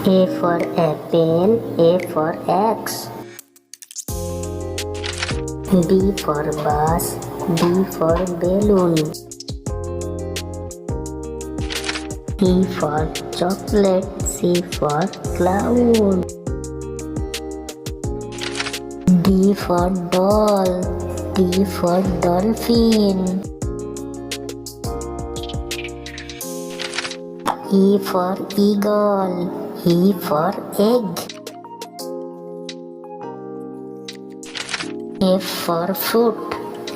A for apple, A for axe. B for bus, B for balloon. C for chocolate, C for cloud. D for doll, D for dolphin. E for eagle, E for egg. F for foot,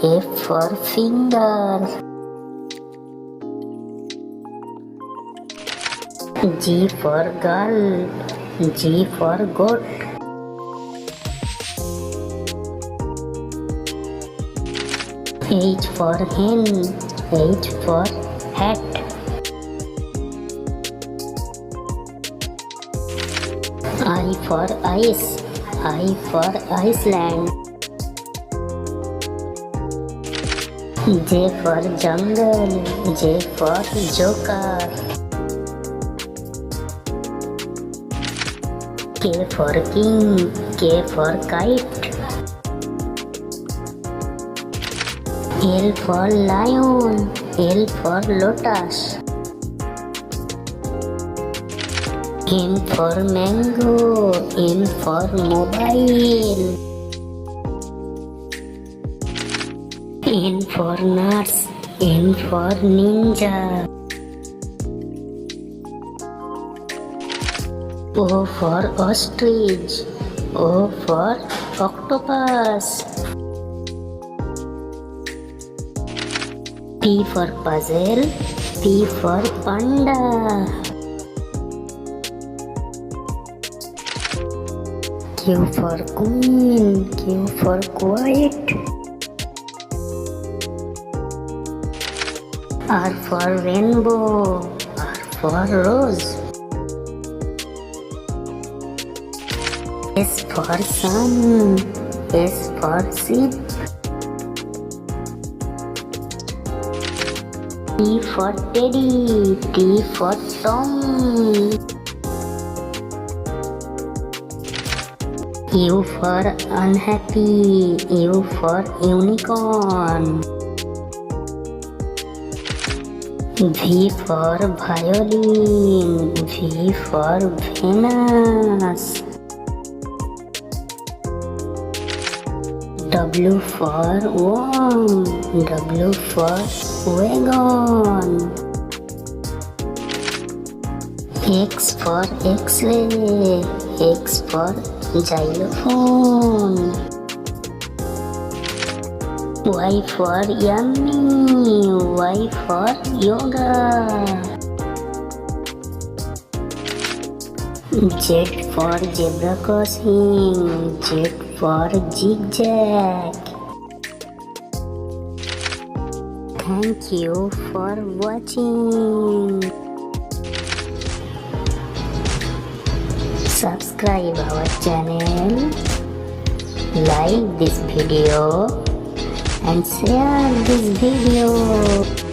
F for finger. G for girl, G for goat. H for hen, H for hat. I for ice, I for Iceland. J for jungle, J for joker. K for king, K for kite. L for lion, L for lotus. M for mango, M for mobile. N for nuts, N for ninja. O for ostrich, O for octopus. P for puzzle, P for panda. Q for queen, Q for quiet. R for rainbow, R for rose. S for sun, S for sheep. T for teddy, T for Tom. U for unhappy, U for unicorn. V for violin, V for Venus. W for worm, W for wagon. X for X-ray, X for xylophone. Y for yummy, Y for yoga. Z for zebra crossing, Z for zigzag. Thank you for watching. Subscribe our channel, like this video and share this video.